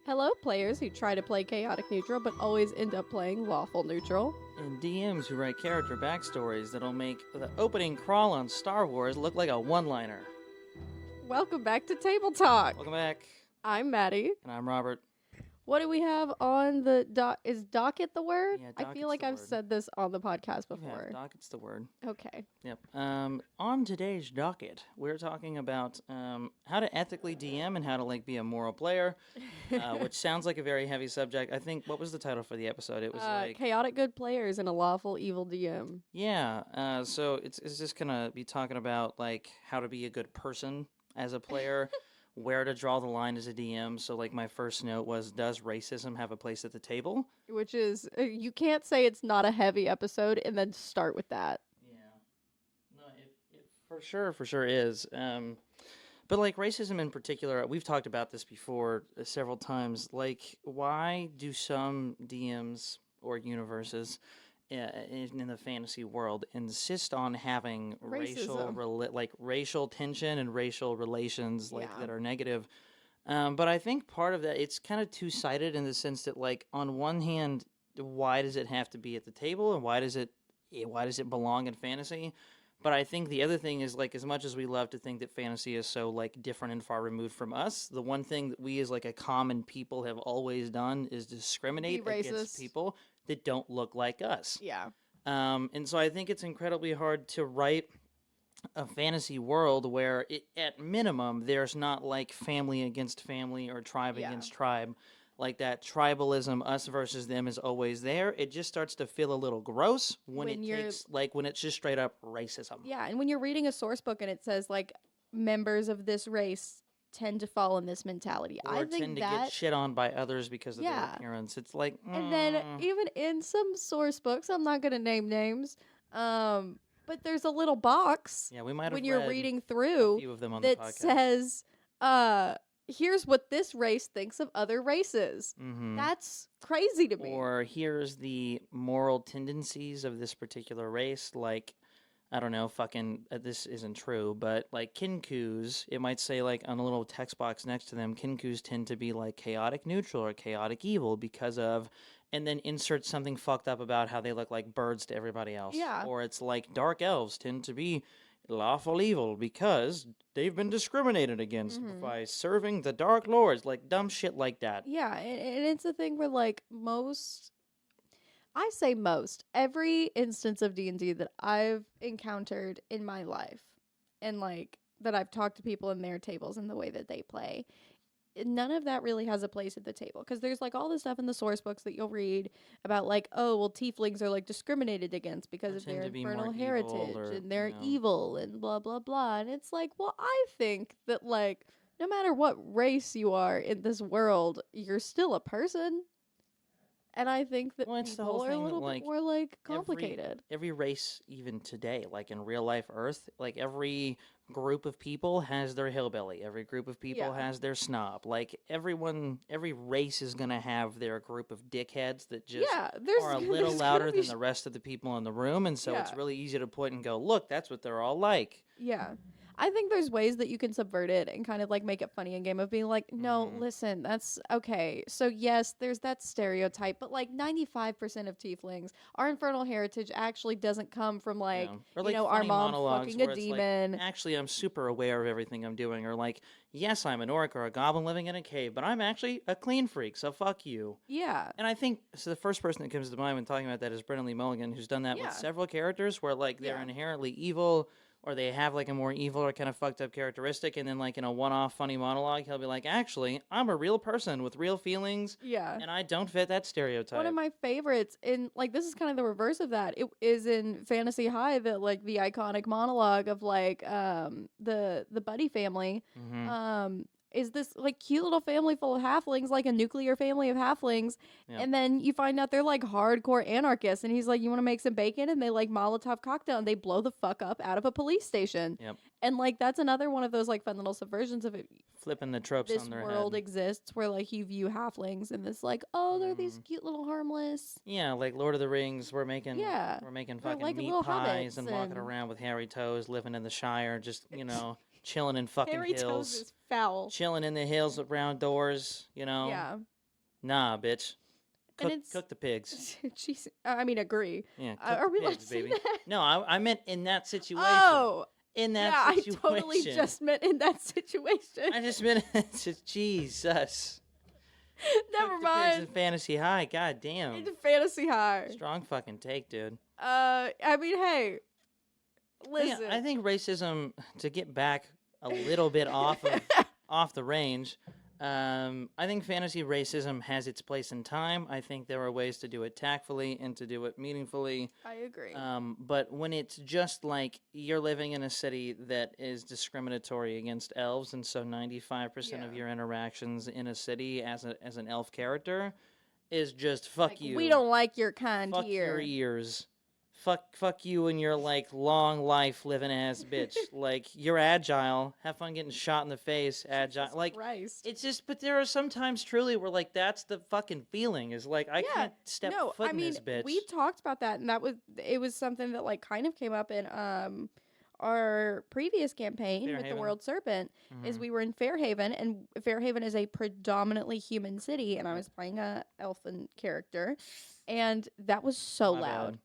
Hello, players who try to play chaotic neutral but always end up playing lawful neutral. And DMs who write character backstories that'll make the opening crawl on Star Wars look like a one-liner. Welcome back to Table Talk. Welcome back. I'm Maddie. And I'm Robert. What do we have on the is docket the word? Yeah, I feel like I've said this on the podcast before. Yeah, docket's the word. Okay. Yep. On today's docket, we're talking about how to ethically DM and how to be a moral player, which sounds like a very heavy subject. I think, what was the title for the episode? It was chaotic good players and a lawful evil DM. Yeah. So it's just gonna be talking about how to be a good person as a player. Where to draw the line as a DM. So, my first note was, does racism have a place at the table? Which is, you can't say it's not a heavy episode and then start with that. Yeah. No, it for sure is. But, racism in particular, we've talked about this before several times. Why do some DMs or universes in the fantasy world insist on having racial tension and racial relations that are negative, but I think part of that, it's kind of two-sided in the sense that on one hand, why does it have to be at the table and why does it belong in fantasy? But I think the other thing is as much as we love to think that fantasy is so different and far removed from us, the one thing that we as a common people have always done is discriminate against people that don't look like us. Yeah. And so I think it's incredibly hard to write a fantasy world where, at minimum, there's not family against family or tribe against tribe. That tribalism, us versus them, is always there. It just starts to feel a little gross when it's just straight up racism. Yeah, and when you're reading a source book and it says members of this race tend to fall in this mentality. Or tend to get shit on by others because of their appearance. It's And then even in some source books, I'm not going to name names, but there's a little box we might have when you're reading through a few of them on that the podcast. says, here's what this race thinks of other races. Mm-hmm. That's crazy to me. Or here's the moral tendencies of this particular race, I don't know, this isn't true, but Kinkus, it might say on a little text box next to them, Kinkus tend to be chaotic neutral or chaotic evil because of, and then insert something fucked up about how they look like birds to everybody else. Yeah. Or it's dark elves tend to be lawful evil because they've been discriminated against by serving the dark lords, dumb shit like that. Yeah, and it's a thing where every instance of D&D that I've encountered in my life and that I've talked to people in their tables and the way that they play, none of that really has a place at the table because there's all this stuff in the source books that you'll read about tieflings are discriminated against because of their infernal heritage and they're evil and blah blah blah, and it's well, I think that no matter what race you are in this world, you're still a person. And I think that people are a little bit more complicated. Every race, even today, in real life Earth, every group of people has their hillbilly. Every group of people has their snob. Every race is going to have their group of dickheads that just are a little louder than the rest of the people in the room. And so it's really easy to point and go, look, that's what they're all like. Yeah. I think there's ways that you can subvert it and kind of make it funny in game of being no, listen, that's okay. So yes, there's that stereotype, but 95% of tieflings, our infernal heritage actually doesn't come from our mom fucking a demon. Actually, I'm super aware of everything I'm doing. Or yes, I'm an orc or a goblin living in a cave, but I'm actually a clean freak, so fuck you. Yeah. And I think, so the first person that comes to mind when talking about that is Brennan Lee Mulligan, who's done that with several characters where they're inherently evil, or they have a more evil or kind of fucked up characteristic, and then in a one-off funny monologue, he'll be actually, I'm a real person with real feelings, and I don't fit that stereotype. One of my favorites, in this is kind of the reverse of that, it is in Fantasy High, that the iconic monologue of the Buddy family, is this cute little family full of halflings, a nuclear family of halflings, and then you find out they're hardcore anarchists, and he's you want to make some bacon, and they Molotov cocktail, and they blow the fuck up out of a police station. Yep. And that's another one of those fun little subversions of it. Flipping the tropes on their head. This world exists where you view halflings and this oh, they're these cute little harmless. Yeah, Lord of the Rings, we're making fucking meat pies and walking around with hairy toes, living in the Shire, just chilling in fucking Hairy hills. toes is foul. Chilling in the hills with round doors, Yeah. Nah, bitch. And it's Cook the pigs. jeez, I mean, agree. Yeah, cook Are the we allowed pigs, to say baby. that? No, I meant in that situation. Oh, In that yeah, situation. I totally just meant in that situation. I just meant Jesus. Never Cook the pigs in mind. Fantasy High. God damn. It's Fantasy High. Strong fucking take, dude. I mean, hey, listen. I think racism, to get back a little bit off the range, I think fantasy racism has its place in time. I think there are ways to do it tactfully and to do it meaningfully. I agree. But when it's just like you're living in a city that is discriminatory against elves, and so 95% of your interactions in a city as an elf character is just fuck like, you. We don't like your kind fuck here. Your ears. Fuck you and your like long life living ass bitch. Like you're agile. Have fun getting shot in the face. Agile. Jesus like Christ. It's just. But there are sometimes truly where like that's the fucking feeling is like I can't step foot in this bitch. We talked about that, and it was something that like kind of came up in our previous campaign with the World Serpent. Is we were in Fairhaven, and Fairhaven is a predominantly human city, and I was playing a elfin character, and that was so loud.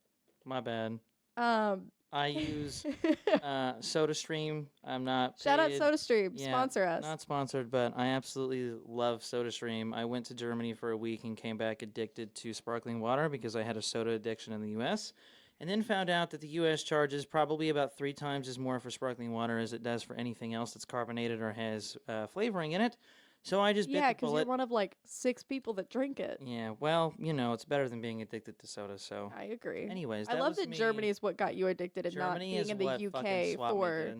My bad. I use SodaStream. I'm not paid. Shout out SodaStream. Yeah, sponsor us. Not sponsored, but I absolutely love SodaStream. I went to Germany for a week and came back addicted to sparkling water because I had a soda addiction in the U.S. And then found out that the U.S. charges probably about 3 times as more for sparkling water as it does for anything else that's carbonated or has flavoring in it. So I just bit the bullet. Yeah, because you're one of like 6 people that drink it. Yeah, well, it's better than being addicted to soda. So I agree. Anyways, I love that Germany is what got you addicted and not being in the UK for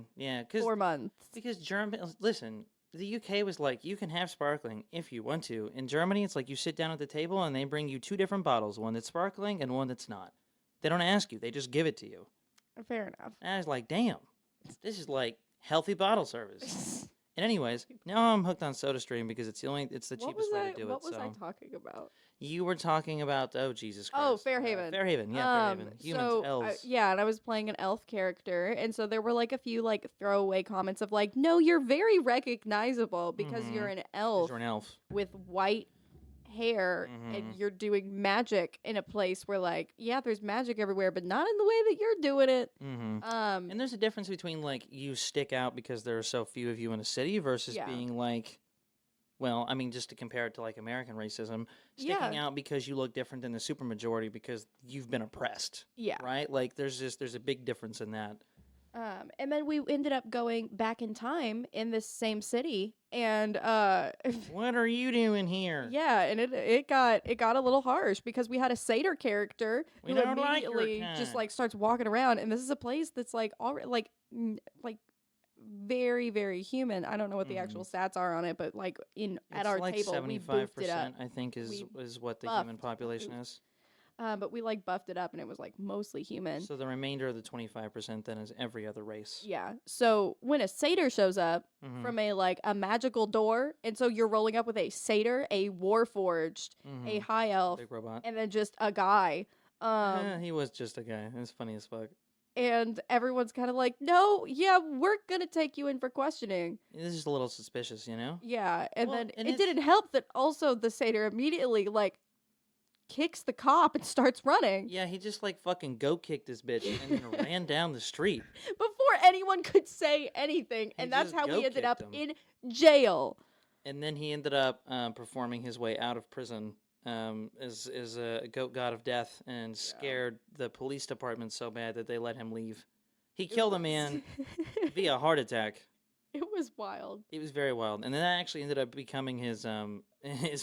4 months. Because Germany, listen, the UK was like, you can have sparkling if you want to. In Germany, it's like you sit down at the table and they bring you 2 different bottles, one that's sparkling and one that's not. They don't ask you; they just give it to you. Fair enough. And I was like, damn, this is like healthy bottle service. And anyways, now I'm hooked on SodaStream because it's the cheapest way to do it. What was I talking about? You were talking about Jesus Christ. Oh, Fairhaven. Fairhaven, yeah, Fairhaven. Humans, elves. And I was playing an elf character, and so there were like a few like throwaway comments of like, "No, you're very recognizable because you're an elf. You're an elf with white hair, and you're doing magic in a place where like, yeah, there's magic everywhere, but not in the way that you're doing it." And there's a difference between like you stick out because there are so few of you in a city versus being like, well, I mean, just to compare it to like American racism, sticking out because you look different than the supermajority because you've been oppressed. Yeah. Right? Like there's a big difference in that. And then we ended up going back in time in this same city, and what are you doing here? Yeah, and it got a little harsh because we had a satyr character who immediately just like starts walking around, and this is a place that's like already like very, very human. I don't know what the actual stats are on it, but like at our like table, 75%, we boofed it up. I think is what the human population is. But we like buffed it up, and it was like mostly human. So the remainder of the 25% then is every other race. Yeah. So when a satyr shows up from a magical door, and so you're rolling up with a satyr, a warforged, a high elf, big robot, and then just a guy. He was just a guy. It was funny as fuck. And everyone's kind of like, no, yeah, we're gonna take you in for questioning. This is a little suspicious, you know? Yeah, and it didn't help that also the satyr immediately like kicks the cop and starts running. Yeah, he just like fucking kicked this bitch and then ran down the street before anyone could say anything, and that's how we ended up in jail. And then he ended up performing his way out of prison as a goat god of death and scared the police department so bad that they let him leave. He killed a man via heart attack. It was wild. It was very wild. And then that actually ended up becoming his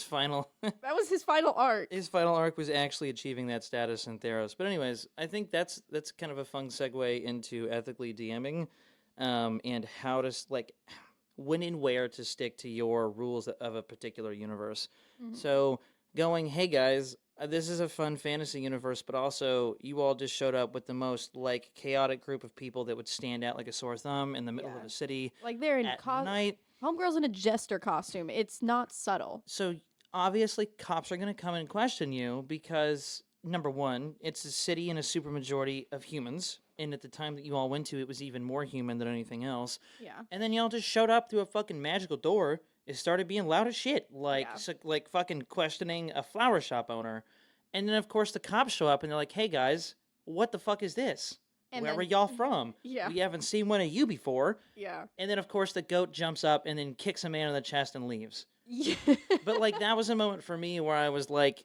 final... That was his final arc. His final arc was actually achieving that status in Theros. But anyways, I think that's kind of a fun segue into ethically DMing and how to, like, when and where to stick to your rules of a particular universe. So going, hey guys, this is a fun fantasy universe, but also you all just showed up with the most like chaotic group of people that would stand out like a sore thumb in the middle of a city. Like they're in night. Homegirl's in a jester costume. It's not subtle. So obviously cops are going to come and question you because number one, it's a city and a supermajority of humans. And at the time that you all went to, it was even more human than anything else. Yeah. And then y'all just showed up through a fucking magical door. started being loud as shit, like Yeah. like fucking questioning a flower shop owner. And then of course the cops show up and they're like, "Hey guys, what the fuck is this? And Where were then y'all from? yeah. We haven't seen one of you before." Yeah. And then of course the goat jumps up and then kicks a man in the chest and leaves. Yeah. But like that was a moment for me where I was like,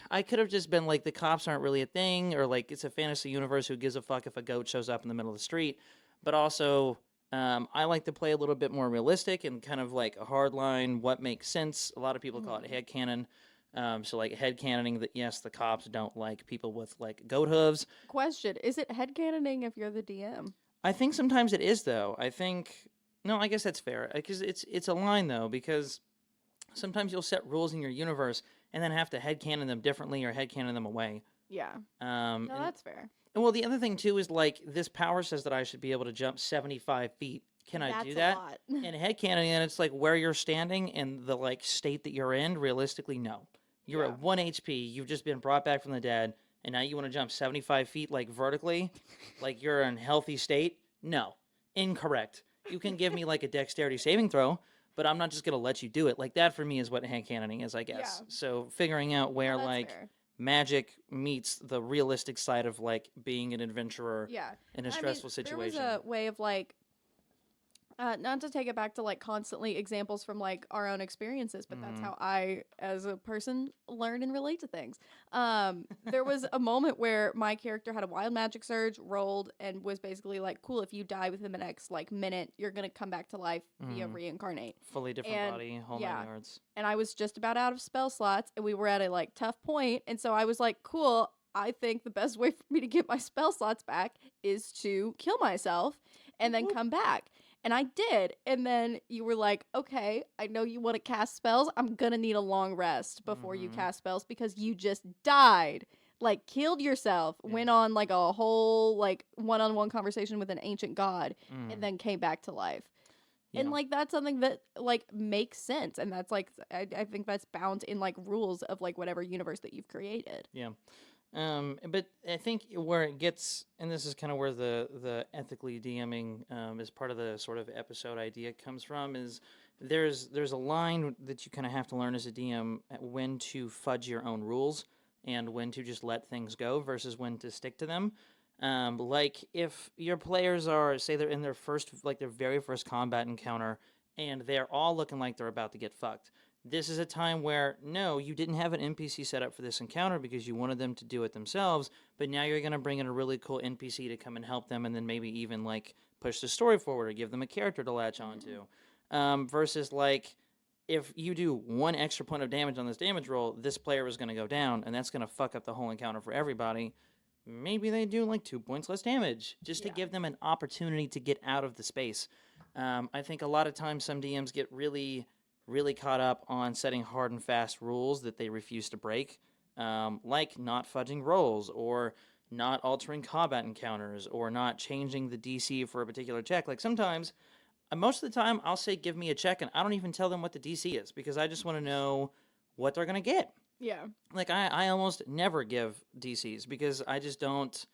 I could have just been like, the cops aren't really a thing, or like it's a fantasy universe. Who gives a fuck if a goat shows up in the middle of the street? But also, I like to play a little bit more realistic and kind of like a hard line. What makes sense? A lot of people call it headcanon. So like headcanoning that yes, the cops don't like people with like goat hooves. Question: is it headcanoning if you're the DM? I think sometimes it is though. I think no, I guess that's fair because it's a line though, because sometimes you'll set rules in your universe and then have to headcanon them differently or headcanon them away. Yeah. Um, No, and, that's fair. and well, the other thing too is like this power says that I should be able to jump 75 feet. Can I do that? A lot. And headcanoning, and it's like where you're standing and the like state that you're in. Realistically, no. You're Yeah. at 1 HP. You've just been brought back from the dead, and now you want to jump 75 feet like vertically, like you're in healthy state. No, incorrect. You can give me like a dexterity saving throw, but I'm not just gonna let you do it. Like that for me is what headcanoning is, I guess. Yeah. So figuring out where No, that's like fair. magic meets the realistic side of like being an adventurer Yeah. in a I mean, stressful situation. There was a way of like, not to take it back to like constantly examples from like our own experiences, but that's how I, as a person, learn and relate to things. There was a moment where my character had a wild magic surge, rolled, and was basically like, "Cool, if you die within the next like minute, you're gonna come back to life via reincarnate." Fully different and, body, whole yeah. 9 yards. And I was just about out of spell slots, and we were at a like tough point, and so I was like, "Cool, I think the best way for me to get my spell slots back is to kill myself and then come back." And I did. And then you were like, "Okay, I know you want to cast spells. I'm going to need a long rest before you cast spells because you just died. Like, killed yourself, went on like a whole like one-on-one conversation with an ancient god, and then came back to life." Yeah. And like that's something that like makes sense, and that's like I think that's bound in like rules of like whatever universe that you've created. Yeah. But I think where it gets, and this is kind of where the ethically DMing as part of the sort of episode idea comes from, is there's a line that you kind of have to learn as a DM at when to fudge your own rules and when to just let things go versus when to stick to them. Like if your players are, say they're in their very first combat encounter and they're all looking like they're about to get fucked. This is a time where, no, you didn't have an NPC set up for this encounter because you wanted them to do it themselves, but now you're going to bring in a really cool NPC to come and help them and then maybe even, like, push the story forward or give them a character to latch onto. Versus, like, if you do 1 extra point of damage on this damage roll, this player is going to go down, and that's going to fuck up the whole encounter for everybody. Maybe they do, like, 2 points less damage, just to give them an opportunity to get out of the space. I think a lot of times some DMs get really caught up on setting hard and fast rules that they refuse to break, like not fudging rolls or not altering combat encounters or not changing the DC for a particular check. Like sometimes, most of the time, I'll say, give me a check, and I don't even tell them what the DC is because I just want to know what they're going to get. Yeah. Like, I almost never give DCs because I just don't.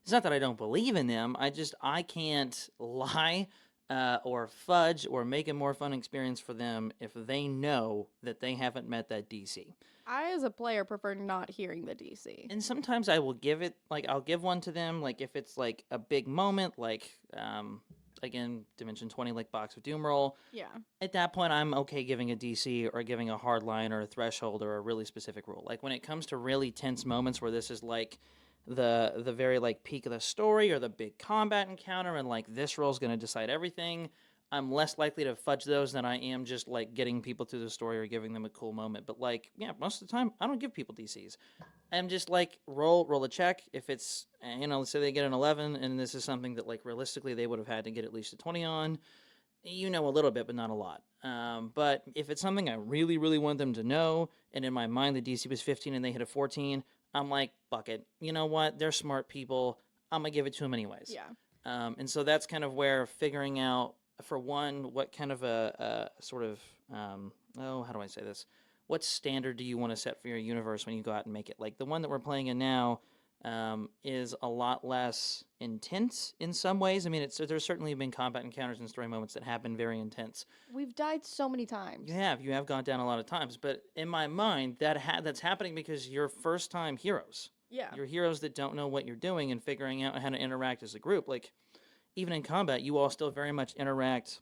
It's not that I don't believe in them. I can't lie or fudge or make a more fun experience for them if they know that they haven't met that DC. I, as a player, prefer not hearing the DC. And sometimes I will give it, like, I'll give one to them, like, if it's, like, a big moment, like, again, Dimension 20, like, Box of Doom roll. Yeah. At that point, I'm okay giving a DC or giving a hard line or a threshold or a really specific rule. Like, when it comes to really tense moments where this is, like, the very like peak of the story or the big combat encounter and like this role's going to decide everything, I'm less likely to fudge those than I am just like getting people through the story or giving them a cool moment. But like, yeah, most of the time I don't give people DCs. I'm just like roll a check. If it's, let's say they get an 11 and this is something that like realistically they would have had to get at least a 20 on, a little bit but not a lot. But if it's something I really want them to know and in my mind the DC was 15 and they hit a 14, I'm like, fuck it. You know what? They're smart people. I'm going to give it to them anyways. Yeah. And so that's kind of where figuring out, for one, what kind of a sort of, how do I say this? What standard do you want to set for your universe when you go out and make it? Like the one that we're playing in now, is a lot less intense in some ways. I mean, there's certainly been combat encounters and story moments that have been very intense. We've died so many times. You have gone down a lot of times, but in my mind, that's happening because you're first time heroes. Yeah. You're heroes that don't know what you're doing and figuring out how to interact as a group. Like, even in combat, you all still very much interact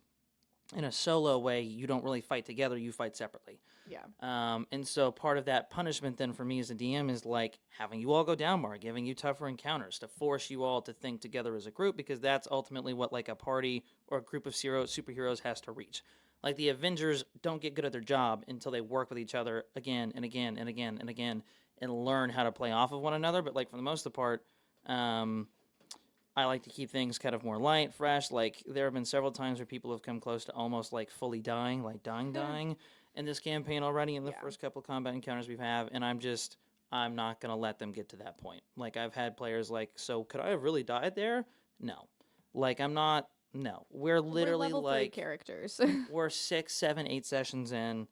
in a solo way. You don't really fight together, you fight separately. Yeah. And so part of that punishment then for me as a DM is like having you all go down more, giving you tougher encounters to force you all to think together as a group, because that's ultimately what like a party or a group of superheroes has to reach. Like the Avengers don't get good at their job until they work with each other again and again and again and again and learn how to play off of one another. But like for the most part, I like to keep things kind of more light, fresh. Like there have been several times where people have come close to almost like fully dying, like dying in this campaign already in the first couple combat encounters we've had, and I'm not going to let them get to that point. Like I've had players like, so could I have really died there? No. Like I'm not, no. We're literally level like 3 characters. we're 6, 7, 8 sessions in.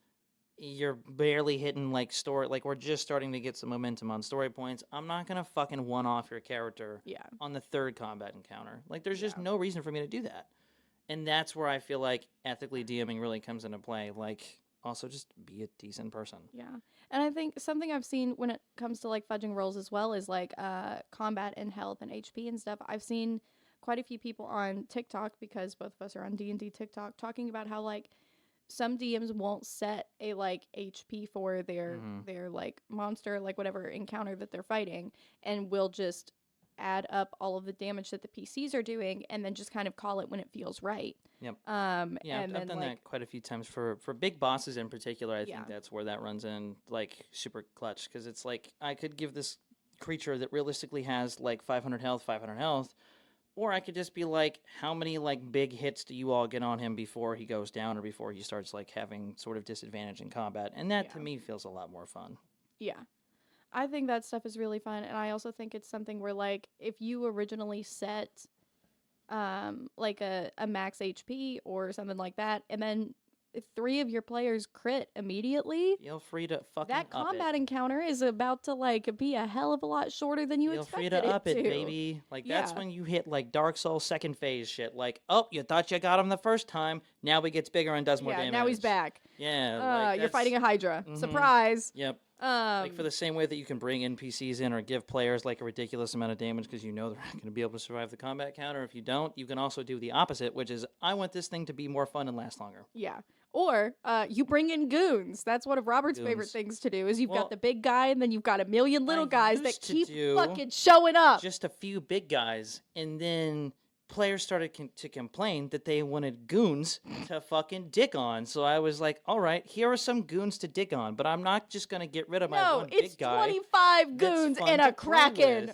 You're barely hitting like story, like we're just starting to get some momentum on story points. I'm not going to fucking one-off your character on the third combat encounter. Like there's just no reason for me to do that. And that's where I feel like ethically DMing really comes into play. Like, also just be a decent person. Yeah. And I think something I've seen when it comes to like fudging rolls as well is like combat and health and HP and stuff. I've seen quite a few people on TikTok, because both of us are on D&D TikTok, talking about how like some DMs won't set a like HP for their like monster, like whatever encounter that they're fighting, and will just add up all of the damage that the PCs are doing and then just kind of call it when it feels right. Yep. Yeah, I've done that quite a few times for big bosses in particular. I think that's where that runs in like super clutch, because it's like I could give this creature that realistically has like 500 health, or I could just be like, how many like big hits do you all get on him before he goes down or before he starts like having sort of disadvantage in combat? And that to me feels a lot more fun. Yeah. I think that stuff is really fun, and I also think it's something where like if you originally set like a max HP or something like that, and then if 3 of your players crit immediately, feel free to fucking that up combat it. encounter is about to like be a hell of a lot shorter than you expected Feel free to up it, it, baby. Like that's when you hit like Dark Souls second phase shit. Like, oh, you thought you got him the first time, now he gets bigger and does more damage. Now he's back. Yeah, you're fighting a Hydra. Surprise. Yep. Like for the same way that you can bring NPCs in or give players like a ridiculous amount of damage because you know they're not going to be able to survive the combat counter. If you don't, you can also do the opposite, which is I want this thing to be more fun and last longer. Yeah. Or you bring in goons. That's one of Robert's favorite things to do. Is you've got the big guy and then you've got a million little guys that keep fucking showing up. Just a few big guys, and then players started to complain that they wanted goons to fucking dick on. So I was like, all right, here are some goons to dick on, but I'm not just going to get rid of my one big guy. No, it's 25 goons and a Kraken.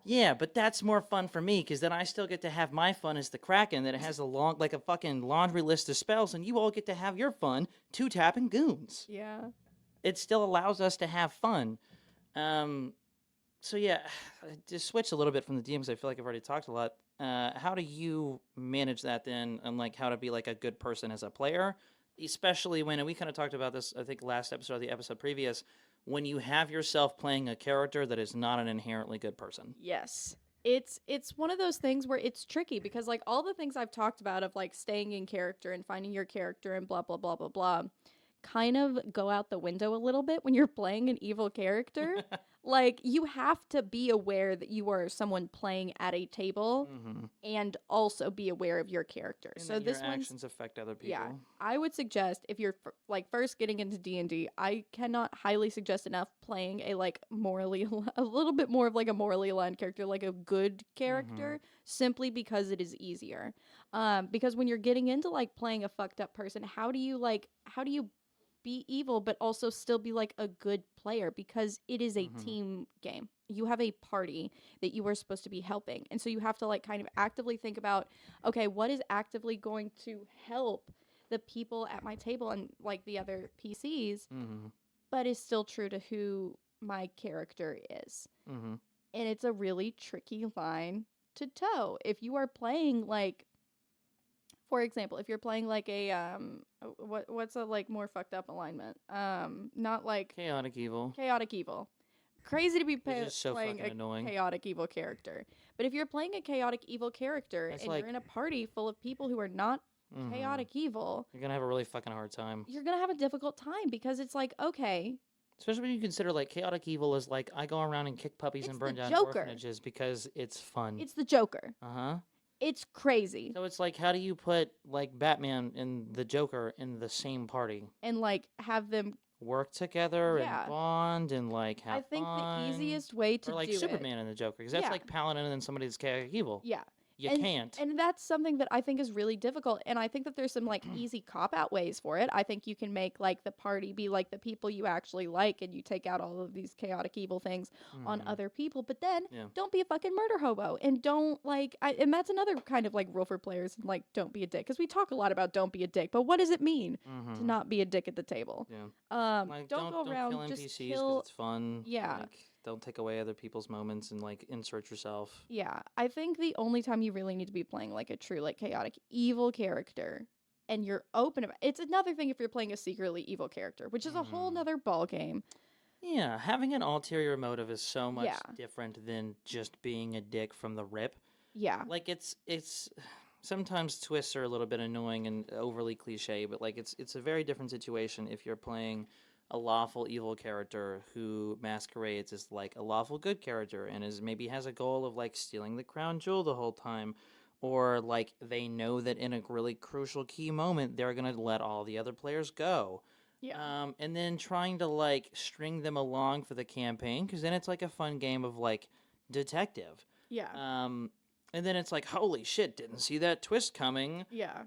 Yeah, but that's more fun for me, because then I still get to have my fun as the Kraken that has a fucking laundry list of spells, and you all get to have your fun two-tapping goons. Yeah. It still allows us to have fun. So yeah, just switch a little bit from the DMs. I feel like I've already talked a lot. How do you manage that then, and like how to be like a good person as a player, especially when, and we kind of talked about this, I think last episode or the episode previous, when you have yourself playing a character that is not an inherently good person. Yes. It's one of those things where it's tricky, because like all the things I've talked about of like staying in character and finding your character and blah blah blah blah blah kind of go out the window a little bit when you're playing an evil character. Like, you have to be aware that you are someone playing at a table and also be aware of your character. And so your actions affect other people. Yeah, I would suggest if you're like first getting into D&D, I cannot highly suggest enough playing a like a little bit more of like a morally aligned character, like a good character, simply because it is easier. Because when you're getting into like playing a fucked up person, how do you be evil but also still be like a good player, because it is a team game. You have a party that you are supposed to be helping, and so you have to like kind of actively think about, okay, what is actively going to help the people at my table and like the other PCs, but is still true to who my character is. And it's a really tricky line to toe. If you are playing like, for example, if you're playing like a what's a like more fucked up alignment? Not like chaotic evil. crazy to be It's just so playing fucking a annoying. chaotic evil character. But if you're playing a chaotic evil character It's and like- you're in a party full of people who are not chaotic evil, You're gonna have a really fucking hard time. you're gonna have a difficult time because it's like, okay, Especially when you consider like chaotic evil is like I go around and kick puppies It's and burn the down Joker. orphanages because it's fun. it's the Joker. Uh-huh. It's crazy. So it's like, how do you put like Batman and the Joker in the same party? And like have them Work together Yeah. and bond and like have I think fun. the easiest way to or like do Superman and the Joker, because that's Yeah. like Paladin and then somebody that's chaotic evil. Yeah. You and, can't. And that's something that I think is really difficult. And I think that there's some like easy cop out ways for it. I think you can make like the party be like the people you actually like and you take out all of these chaotic evil things on Mhm. other people. But then Yeah. don't be a fucking murder hobo and don't like and that's another kind of like rule for players, like don't be a dick. Because we talk a lot about don't be a dick, but what does it mean to Mhm. not be a dick at the table? Yeah. Like, Don't go around kill just NPCs because kill it's fun. Yeah. Like, don't take away other people's moments and like insert yourself. Yeah, I think the only time you really need to be playing like a true like chaotic evil character and you're open about it's another thing if you're playing a secretly evil character, which is a whole Mhm. nother ball game. Yeah, having an ulterior motive is so much Yeah. different than just being a dick from the rip. Yeah. Like it's sometimes twists are a little bit annoying and overly cliche, but like it's a very different situation if you're playing a lawful evil character who masquerades as like a lawful good character and is maybe has a goal of like stealing the crown jewel the whole time, or like they know that in a really crucial key moment they're gonna let all the other players go. Yeah. And then trying to like string them along for the campaign, because then it's like a fun game of like detective. Yeah. And then it's like, holy shit, didn't see that twist coming. Yeah.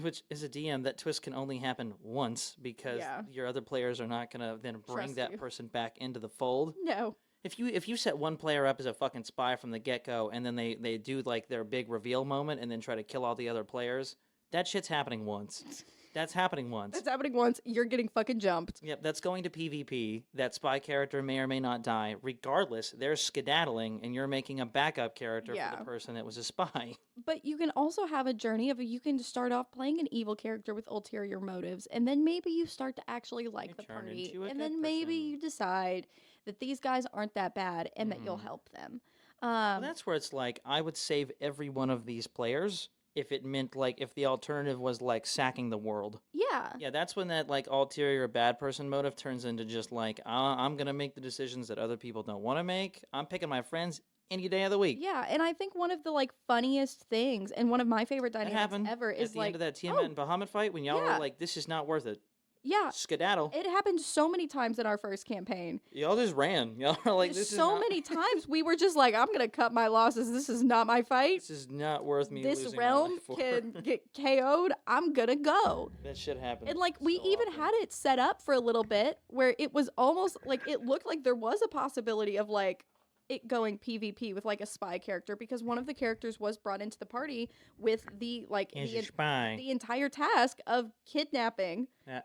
Which is a DM, that twist can only happen once because Yeah. your other players are not gonna then bring Trust that you. person back into the fold. No. If you set one player up as a fucking spy from the get go, and then they do like their big reveal moment, and then try to kill all the other players, that shit's happening once. That's happening once. That's happening once, you're getting fucking jumped. Yep, that's going to PvP. That spy character may or may not die. Regardless, they're skedaddling, and you're making a backup character for Yeah. the person that was a spy. But you can also have a journey of you can start off playing an evil character with ulterior motives, and then maybe you start to actually like You the turn party, into a and good then maybe person. you decide that these guys aren't that bad and that you'll Mhm. help them. Well, that's where it's like, I would save every one of these players if it meant, like, if the alternative was, like, sacking the world. Yeah. Yeah, that's when that, like, ulterior bad person motive turns into just, like, I'm gonna make the decisions that other people don't want to make. I'm picking my friends any day of the week. Yeah, and I think one of the like funniest things and one of my favorite That dynamics happened ever at is the like end of that Tiamat and Bahamut fight when y'all yeah. were like, this is not worth it. yeah, Skedaddle. it happened so many times in our first campaign. Y'all just ran. Y'all are like, this is so not, many times we were just like, I'm gonna cut my losses. This is not my fight. this is not worth me This losing my realm life for. can get KO'd. I'm gonna go. That shit happened. And like we so even often. had it set up for a little bit where it was almost like it looked like there was a possibility of like it going PvP with like a spy character because one of the characters was brought into the party with the like He's the, a spy. the entire task of kidnapping Yeah.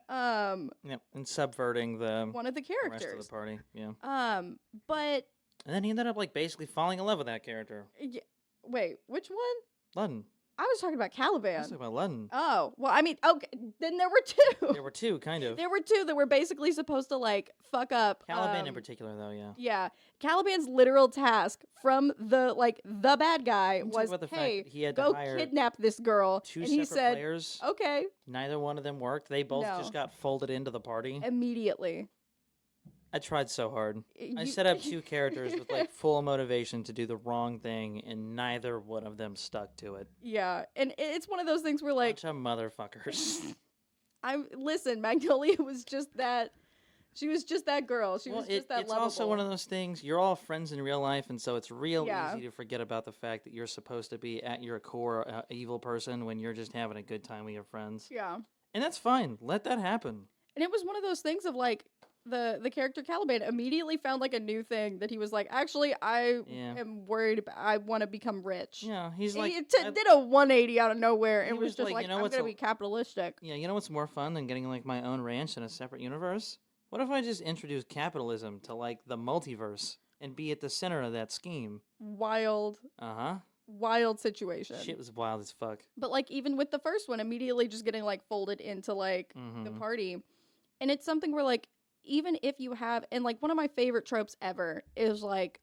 Yep, and subverting the one of the rest of characters. the party. Yeah. But And then he ended up like basically falling in love with that character. wait, which one? Ludden. I was talking about I was Caliban. talking about Ludden. Oh, well, I mean, okay, then there were two. There were two, kind of. There were two that were basically supposed to like fuck up. Caliban in particular, though, yeah. Yeah, Caliban's literal task from the bad guy Let's talk was, about the fact "Hey, that he had to go hire kidnap this girl," two and separate he said, players. "Okay," Neither one of them worked. They both No. just got folded into the party. immediately. I tried so hard. I You- set up two characters with like full motivation to do the wrong thing, and neither one of them stuck to it. Yeah, and it's one of those things where like Bunch of motherfuckers. listen, Magnolia was just that. She was just that girl. She Well, was just that it's lovable. also one of those things. You're all friends in real life, and so it's real Yeah. easy to forget about the fact that you're supposed to be at your core evil person when you're just having a good time with your friends. Yeah. And that's fine. Let that happen. And it was one of those things of like the character Caliban immediately found like a new thing that he was like, actually, I Yeah. am worried about, I want to become rich. Yeah, he's And like, he I- did a 180 out of nowhere and He was was just like, like, you know I'm what's going to a- be capitalistic. yeah, you know what's more fun than getting like my own ranch in a separate universe? What if I just introduce capitalism to like the multiverse and be at the center of that scheme? Wild, wild situation. Shit was wild as fuck. But like even with the first one, immediately just getting like folded into like the Mhm. party. And it's something where like even if you have, and like one of my favorite tropes ever is like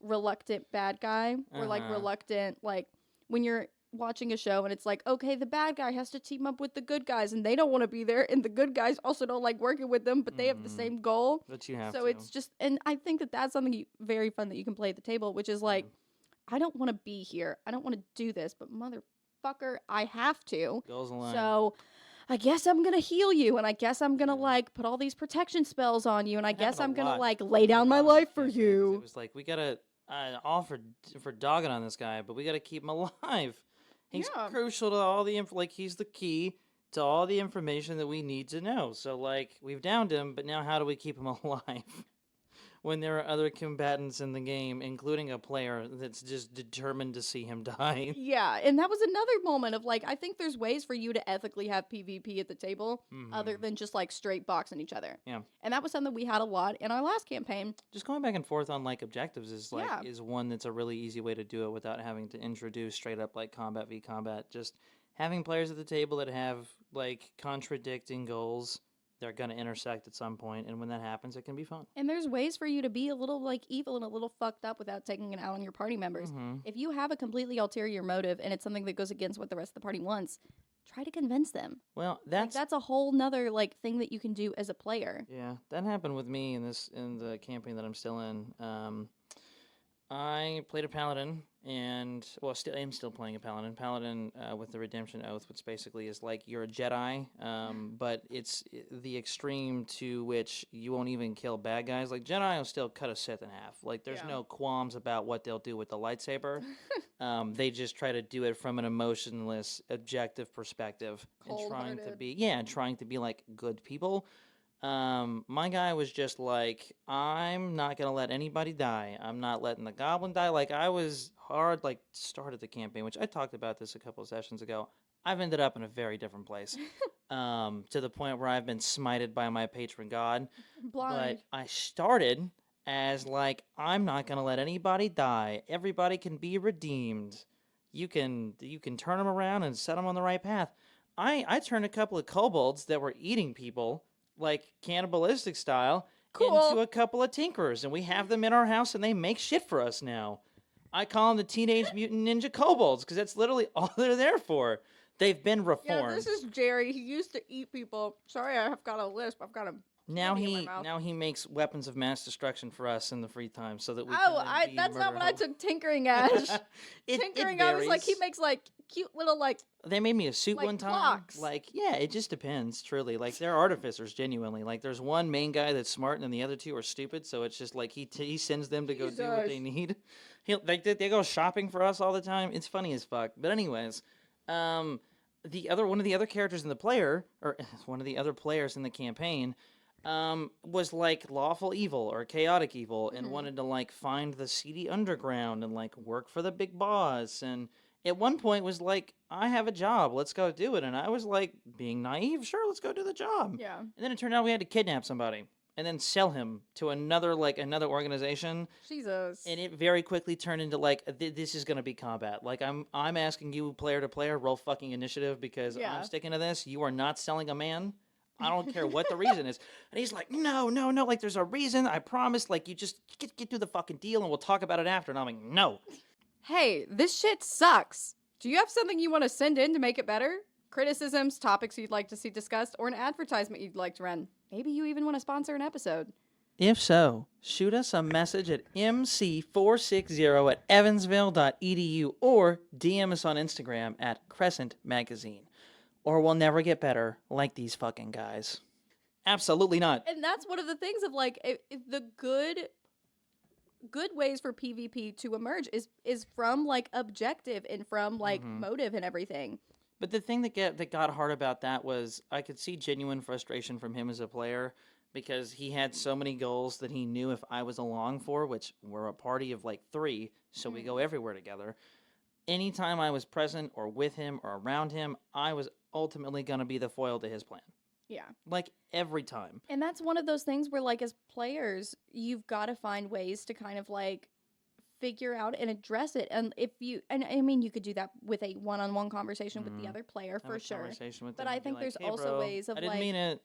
reluctant bad guy, or like reluctant, like when you're watching a show and it's like, okay, the bad guy has to team up with the good guys and they don't want to be there, and the good guys also don't like working with them, but they have the same goal. But you have so to. it's just, and I think that that's something very fun that you can play at the table, which is like, I don't want to be here, I don't want to do this, but motherfucker, I have to. Goes along. So I guess I'm gonna heal you, and I guess I'm gonna like put all these protection spells on you, and I guess I'm gonna like lay down my life for you. It was like, we gotta all for dogging on this guy, but we gotta keep him alive. He's crucial to all the like he's the key to all the information that we need to know. So like we've downed him, but now how do we keep him alive? When there are other combatants in the game, including a player that's just determined to see him die. Yeah, and that was another moment of like, I think there's ways for you to ethically have PvP at the table other than just like straight boxing each other. Yeah. And that was something we had a lot in our last campaign. Just going back and forth on like objectives is like is one that's a really easy way to do it without having to introduce straight up like combat v combat. Just having players at the table that have like contradicting goals. They're going to intersect at some point, and when that happens, it can be fun. And there's ways for you to be a little, like, evil and a little fucked up without taking it out on your party members. If you have a completely ulterior motive, and it's something that goes against what the rest of the party wants, try to convince them. Well, that's a whole nother, like, thing that you can do as a player. Yeah, that happened with me in the campaign that I'm still in. I played a paladin, and I'm still playing a paladin with the redemption oath, which basically is like you're a Jedi, but it's the extreme to which you won't even kill bad guys. Like Jedi will still cut a Sith in half. Like there's no qualms about what they'll do with the lightsaber. They just try to do it from an emotionless, objective perspective, and trying to be like good people. My guy was just like, I'm not gonna let anybody die. I'm not letting the goblin die. Like I was hard, like started the campaign, which I talked about this a couple of sessions ago. I've ended up in a very different place, to the point where I've been smited by my patron god. Blind. But I started as like, I'm not gonna let anybody die. Everybody can be redeemed. You can turn them around and set them on the right path. I turned a couple of kobolds that were eating people, like cannibalistic style, into a couple of tinkerers, and we have them in our house, and they make shit for us now. I call them the Teenage Mutant Ninja Kobolds because that's literally all they're there for. They've been reformed. Yeah, this is Jerry. He used to eat people. Sorry, I have got a lisp. I've got a now he makes weapons of mass destruction for us in the free time so that we that's not what I took tinkering as. Tinkering, I was like, he makes like cute little like. They made me a suit like one time. blocks. Like, yeah, it just depends, truly. Like, they're artificers, genuinely. Like, there's one main guy that's smart, and then the other two are stupid. So it's just like he sends them to go do what they need. They go shopping for us all the time. It's funny as fuck. But anyways, one of the other characters in the player, or one of the other players in the campaign, was like lawful evil or chaotic evil, and wanted to like find the seedy underground and like work for the big boss, and at one point was like, I have a job, let's go do it. And I was like, being naive, sure, let's go do the job. Yeah. And then it turned out we had to kidnap somebody and then sell him to another organization. Jesus. And it very quickly turned into like, this is going to be combat. Like I'm asking you player to player, roll fucking initiative because I'm sticking to this. You are not selling a man. I don't care what the reason is. And he's like, no. Like there's a reason. I promise. Like you just get through the fucking deal and we'll talk about it after. And I'm like, no. Hey, this shit sucks. Do you have something you want to send in to make it better? Criticisms, topics you'd like to see discussed, or an advertisement you'd like to run? Maybe you even want to sponsor an episode. If so, shoot us a message at mc460@evansville.edu or DM us on Instagram at Crescent Magazine. Or we'll never get better like these fucking guys. Absolutely not. And that's one of the things of like, the good ways for PvP to emerge is from like objective and from like motive and everything. But the thing that got hard about that was I could see genuine frustration from him as a player because he had so many goals that he knew if I was along for, which we're a party of like 3, so we go everywhere together. Anytime I was present or with him or around him, I was ultimately going to be the foil to his plan. Yeah. Like, every time. And that's one of those things where, like, as players, you've got to find ways to kind of, like, figure out and address it. And you could do that with a one-on-one conversation with the other player, for sure. But I think there's also ways of, I didn't mean it.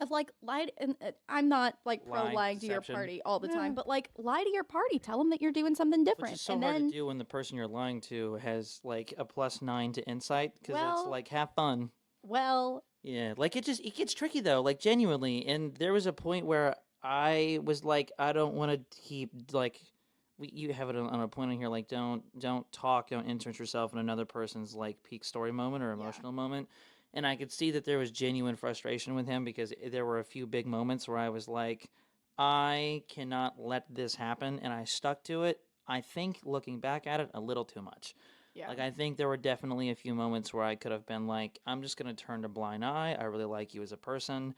of like lie. And I'm not like pro Lie, lying to your deception. party all the Yeah. time, but like lie to your party. Tell them that you're doing something Which different, is so and hard then to do when the person you're lying to has like a +9 to insight because it's well, like have fun. well, Yeah, like it gets tricky though, like genuinely. And there was a point where I was like, I don't want to keep like you have it on a point in here like don't talk, don't insert yourself in another person's like peak story moment or yeah, emotional moment. And I could see that there was genuine frustration with him because there were a few big moments where I was like, I cannot let this happen, and I stuck to it. I think looking back at it, a little too much. yeah, Like I think there were definitely a few moments where I could have been like, I'm just gonna turn a blind eye. I really like you as a person.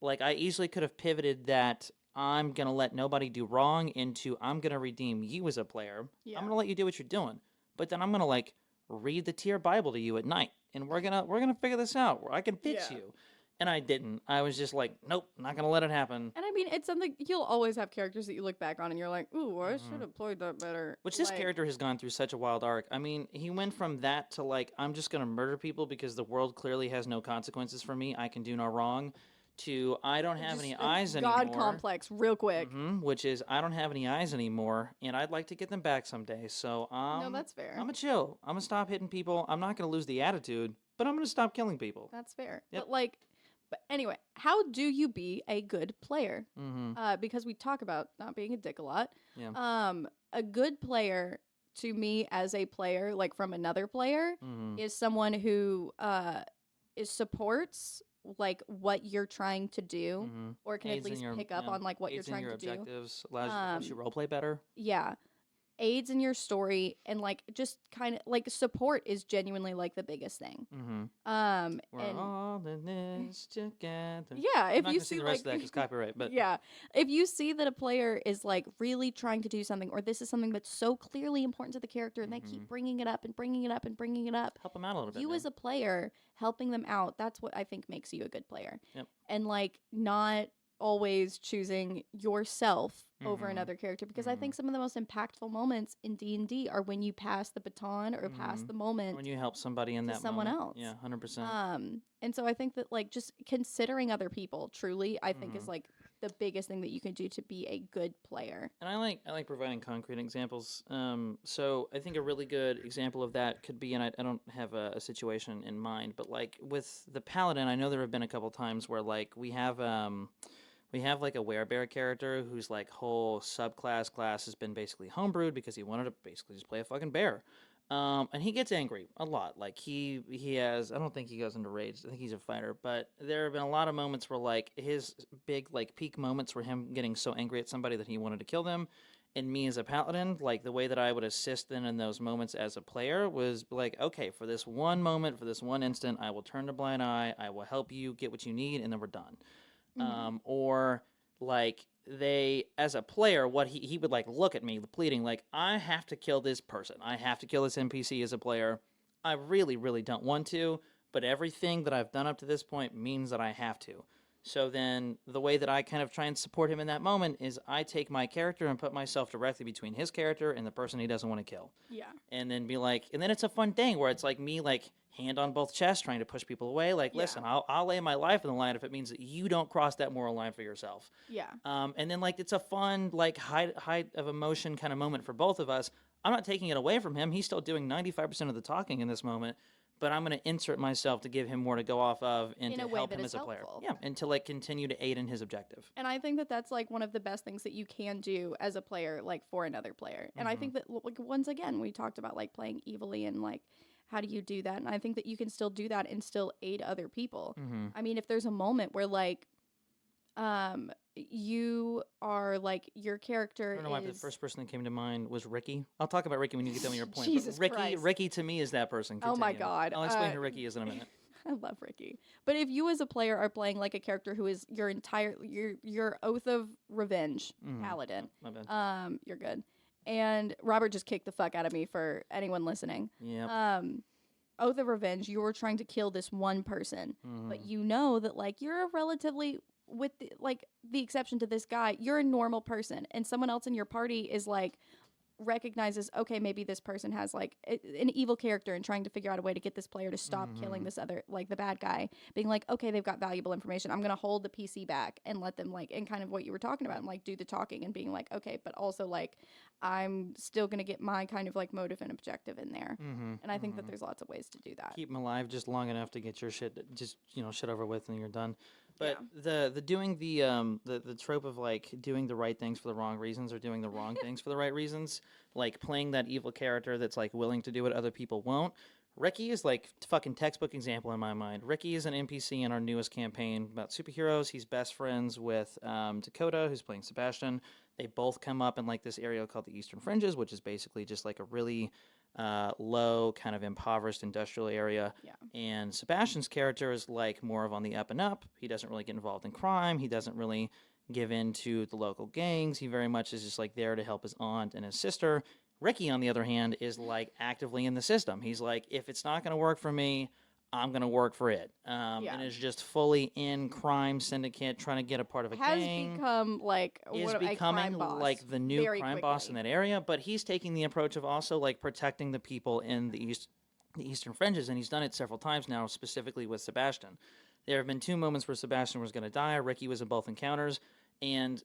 Like I easily could have pivoted that I'm gonna let nobody do wrong into I'm gonna redeem you as a player. yeah, I'm gonna let you do what you're doing, but then I'm gonna like read the tier Bible to you at night, and we're gonna figure this out. Where I can fix yeah. you, and I didn't. I was just like, nope, not gonna let it happen. And I mean, it's something you'll always have characters that you look back on and you're like, ooh, I should have played that better. Which this Like, character has gone through such a wild arc. I mean, he went from that to like, I'm just gonna murder people because the world clearly has no consequences for me. I can do no wrong. To I don't have just any a eyes God anymore. complex, real quick. Which is I don't have any eyes anymore, and I'd like to get them back someday. So No, that's fair. I'm gonna chill. I'm gonna stop hitting people. I'm not gonna lose the attitude, but I'm gonna stop killing people. That's fair. Yep. But like, but anyway, how do you be a good player? Mm-hmm. Because we talk about not being a dick a lot. Yeah. A good player to me as a player, like from another player, Mm-hmm. is someone who is supports like what you're trying to do, Mm-hmm. or can Aids at in least your pick up on like what you're aids in trying your to do. objectives. Helps you role play better. Yeah, aids in your story, and like just kind of like support is genuinely like the biggest thing. Mm-hmm. We're And all in this together. yeah, I'm if not you gonna see sing the like rest of that because copyright, but yeah, if you see that a player is like really trying to do something, or this is something that's so clearly important to the character, and they keep bringing it up and bringing it up and bringing it up, help them out a little bit. you Man. as a player helping them out, that's what I think makes you a good player. Yep. And like not always choosing yourself over Mhm. another character, because I think some of the most impactful moments in D&D are when you pass the baton or pass the moment when you help somebody in to that someone moment. else. Yeah, 100%. And so I think that like just considering other people truly, I think is like the biggest thing that you can do to be a good player. And I like providing concrete examples. So I think a really good example of that could be, and I don't have a situation in mind, but like with the paladin, I know there have been a couple times where like we have like a werebear character whose like whole subclass class has been basically homebrewed because he wanted to basically just play a fucking bear. And he gets angry a lot. Like he has, I don't think he goes into rage. I think he's a fighter. But there have been a lot of moments where like his big like peak moments were him getting so angry at somebody that he wanted to kill them. And me as a paladin, like the way that I would assist then in those moments as a player was like, okay, for this one moment, for this one instant, I will turn a blind eye. I will help you get what you need, and then we're done. Or like they as a player what he would like look at me pleading like I have to kill this person, I have to kill this NPC as a player. I really don't want to, but everything that I've done up to this point means that I have to. So then the way that I kind of try and support him in that moment is I take my character and put myself directly between his character and the person he doesn't want to kill. Yeah. And then be like, and then it's a fun thing where it's like me like hand on both chests trying to push people away. Like, listen, I'll lay my life in the line if it means that you don't cross that moral line for yourself. Yeah. And then like it's a fun like height of emotion kind of moment for both of us. I'm not taking it away from him. He's still doing 95% of the talking in this moment. But I'm going to insert myself to give him more to go off of and in to a way help that him is as a player. helpful. Yeah, and to like continue to aid in his objective. And I think that that's like one of the best things that you can do as a player, like for another player. And I think that like once again we talked about like playing evilly and like how do you do that? And I think that you can still do that and still aid other people. I mean, if there's a moment where like you are like your character I don't know why, but the first person that came to mind was Ricky. I'll talk about Ricky when you get done with your point. Jesus Ricky, Christ. Ricky to me is that person. Oh my Continue. God. I'll explain who Ricky is in a minute. I love Ricky. But if you as a player are playing like a character who is your oath of revenge paladin, My bad. you're good. And Robert just kicked the fuck out of me for anyone listening. Yeah. Oath of revenge, you were trying to kill this one person, but you know that like you're a relatively with the exception to this guy, you're a normal person, and someone else in your party is like recognizes, okay, maybe this person has like an evil character and trying to figure out a way to get this player to stop killing this other, like the bad guy, being like, okay, they've got valuable information. I'm going to hold the PC back and let them like, and kind of what you were talking about, and like do the talking and being like, okay, but also like, I'm still going to get my kind of like motive and objective in there. And I think that there's lots of ways to do that. Keep them alive just long enough to get your shit, just, shit over with and you're done. But the doing the trope of like doing the right things for the wrong reasons or doing the wrong things for the right reasons, like playing that evil character that's like willing to do what other people won't. Ricky is like fucking textbook example in my mind. Ricky is an NPC in our newest campaign about superheroes. He's best friends with Dakota, who's playing Sebastian. They both come up in like this area called the Eastern Fringes, which is basically just like a really low, kind of impoverished industrial area. Yeah. And Sebastian's character is like more of on the up and up. He doesn't really get involved in crime. He doesn't really give in to the local gangs. He very much is just like there to help his aunt and his sister. Ricky, on the other hand, is like actively in the system. He's like, if it's not going to work for me, I'm going to work for it. And is just fully in crime syndicate, trying to get a part of a gang. Has become like is a becoming crime boss like the new very crime quickly. boss in that area. But he's taking the approach of also like protecting the people in the Eastern Fringes, and he's done it several times now, specifically with Sebastian. There have been 2 moments where Sebastian was going to die. Ricky was in both encounters. And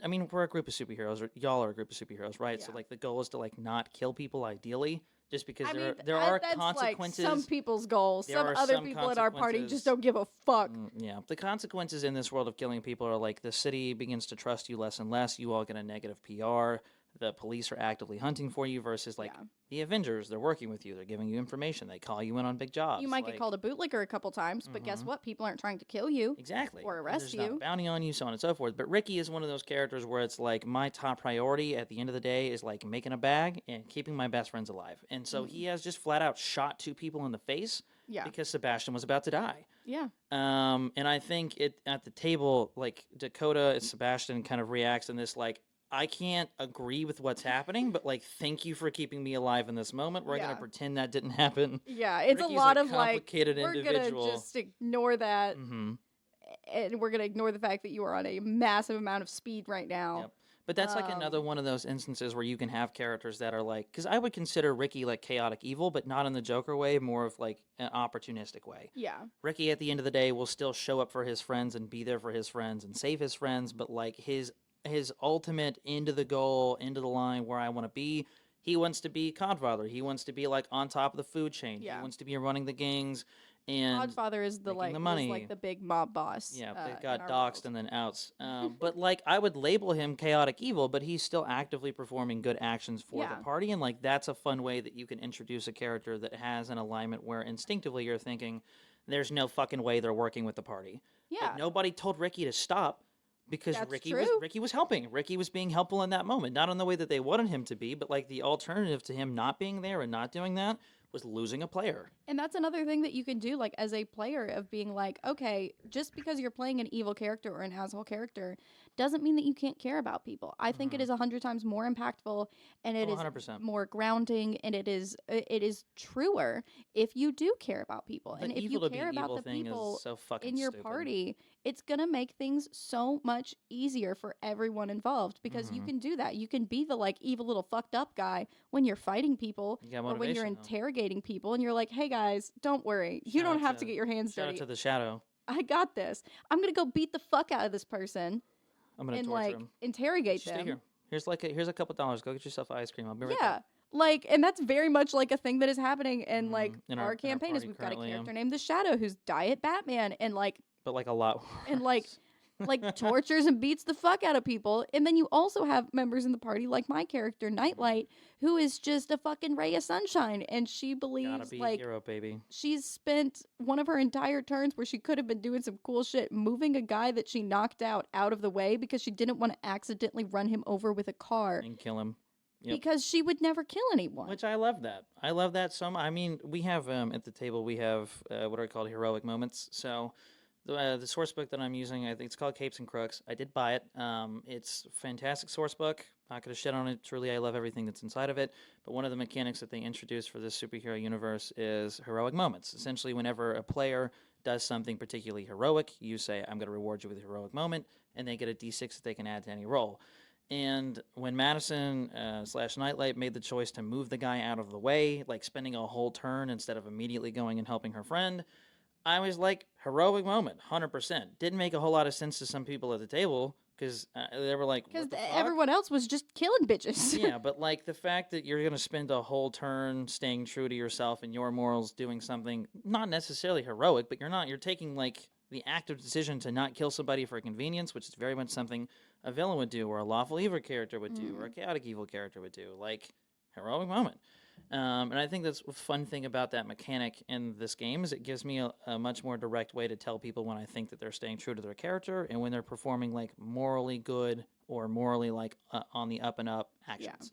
I mean, we're a group of superheroes, or y'all are a group of superheroes, right? Yeah. So like the goal is to like not kill people ideally, just because I mean, there are that's consequences. Like some people's goals. There Some are other some people in our party just consequences. don't give a fuck. Yeah, the consequences in this world of killing people are like the city begins to trust you less and less. You all get a negative PR. The police are actively hunting for you versus like the Avengers. They're working with you. They're giving you information. They call you in on big jobs. You might get called a bootlicker a couple times, but guess what? People aren't trying to kill you. Exactly. Or arrest There's you. not a bounty on you, so on and so forth. But Ricky is one of those characters where it's like my top priority at the end of the day is like making a bag and keeping my best friends alive. And so he has just flat out shot 2 people in the face because Sebastian was about to die. Yeah. And I think at the table, like Dakota, Sebastian kind of reacts in this like, I can't agree with what's happening, but like, thank you for keeping me alive in this moment. We're gonna pretend that didn't happen. Yeah, it's Ricky's a lot of like, complicated we're individual. gonna just ignore that, and we're gonna ignore the fact that you are on a massive amount of speed right now. Yep. But that's like another one of those instances where you can have characters that are like, because I would consider Ricky like chaotic evil, but not in the Joker way, more of like an opportunistic way. Yeah. Ricky at the end of the day will still show up for his friends and be there for his friends and save his friends, but like his ultimate into the goal, into the line where I want to be, he wants to be Codfather. He wants to be like on top of the food chain. Yeah. He wants to be running the gangs. And Codfather is the the money. is like the big mob boss. Yeah, they in got our doxxed world. and then outs. But like, I would label him chaotic evil, but he's still actively performing good actions for the party, and like that's a fun way that you can introduce a character that has an alignment where instinctively you're thinking, "There's no fucking way they're working with the party." Yeah. Like, nobody told Ricky to stop because That's Ricky true. was helping. Ricky was being helpful in that moment, not in the way that they wanted him to be, but like the alternative to him not being there and not doing that was losing a player. And that's another thing that you can do, like, as a player, of being like, okay, just because you're playing an evil character or an asshole character doesn't mean that you can't care about people. I think it is 100 times more impactful, and it is 100%. more grounding, and it is truer if you do care about people. The And if you evil to be care about evil the thing people is so fucking in your stupid. party, it's going to make things so much easier for everyone involved, because you can do that. You can be the, like, evil little fucked up guy when you're fighting people You got or when you're motivation, though. interrogating people, and you're like, hey guys, don't worry. You Shout don't out have to get your hands Shout out dirty. to the Shadow. I got this. I'm going to go beat the fuck out of this person I'm gonna and, torture like, him. interrogate Just stay them. here. Here's a couple $. Go get yourself ice cream. I'll be right Yeah. back. Like, and that's very much like a thing that is happening in like In our our campaign is party we've got a currently, character named the Shadow who's Diet Batman and like But like a lot. and like worse. tortures and beats the fuck out of people. And then you also have members in the party like my character Nightlight, who is just a fucking ray of sunshine, and she Gotta believes be like a hero, baby. she's spent one of her entire turns where she could have been doing some cool shit, moving a guy that she knocked out of the way because she didn't want to accidentally run him over with a car And kill him. Yep. because she would never kill anyone. Which I love that. I love that so much. I mean, we have at the table we have what are called heroic moments. So the source book that I'm using, I think it's called Capes and Crooks. I did buy it. It's a fantastic source book. Not gonna shit on it. Truly, I love everything that's inside of it. But one of the mechanics that they introduced for this superhero universe is heroic moments. Essentially, whenever a player does something particularly heroic, you say, "I'm going to reward you with a heroic moment," and they get a D6 that they can add to any roll. And when Madison slash Nightlight made the choice to move the guy out of the way, like spending a whole turn instead of immediately going and helping her friend, I was like, heroic moment, 100%. Didn't make a whole lot of sense to some people at the table because they were like, Because what the fuck? everyone else was just killing bitches. Yeah, but like the fact that you're going to spend a whole turn staying true to yourself and your morals, doing something not necessarily heroic, but you're taking like the active decision to not kill somebody for convenience, which is very much something a villain would do, or a lawful evil character would do, or a chaotic evil character would do. Like, heroic moment. And I think that's a fun thing about that mechanic in this game is it gives me a much more direct way to tell people when I think that they're staying true to their character and when they're performing like morally good or morally like on the up and up actions.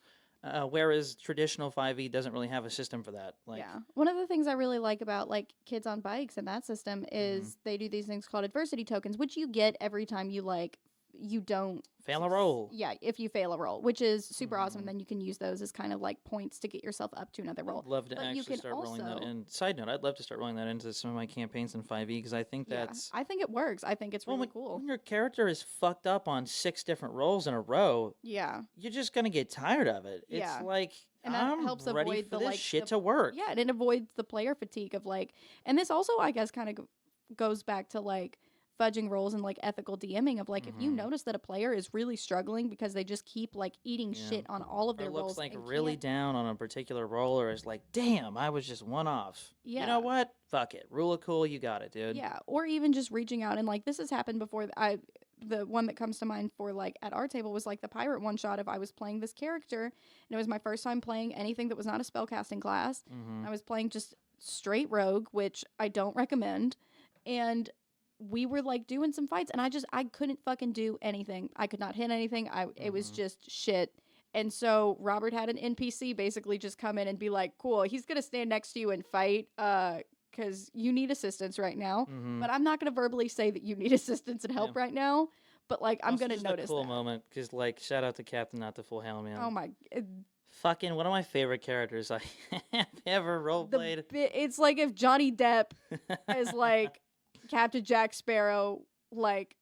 Whereas traditional 5e doesn't really have a system for that. Like, yeah. One of the things I really like about like Kids on Bikes and that system is they do these things called adversity tokens, which you get every time you don't fail a roll. Yeah, if you fail a roll, which is super awesome. And then you can use those as kind of like points to get yourself up to another roll. I'd love to actually start rolling that in. Side note, I'd love to start rolling that into some of my campaigns in 5e because I think that's... I think it works. I think it's really cool. When your character is fucked up on 6 different rolls in a row, you're just going to get tired of it. It's like... And that helps avoid the like shit to work. Yeah, and it avoids the player fatigue of like, and this also I guess kind of goes back to like fudging rolls and like ethical DMing of like if you notice that a player is really struggling because they just keep like eating shit on all of their rolls, looks like really down on a particular roll, or is like, damn, I was just one off. You know what? Fuck it, rule of cool, you got it, dude. Yeah, or even just reaching out and like this has happened before. The one that comes to mind for like at our table was like the pirate one shot of I was playing this character and it was my first time playing anything that was not a spellcasting class. I was playing just straight rogue, which I don't recommend, and we were like doing some fights and I couldn't fucking do anything. I could not hit anything. It was just shit. And so Robert had an NPC basically just come in and be like, cool, he's gonna stand next to you and fight because you need assistance right now. But I'm not going to verbally say that you need assistance and help right now. But, like, I'm going to notice a cool moment because, like, shout out to Captain Not the Full Hail, man. Oh, my... Fucking one of my favorite characters I have ever roleplayed. It's like if Johnny Depp is, like, Captain Jack Sparrow, like...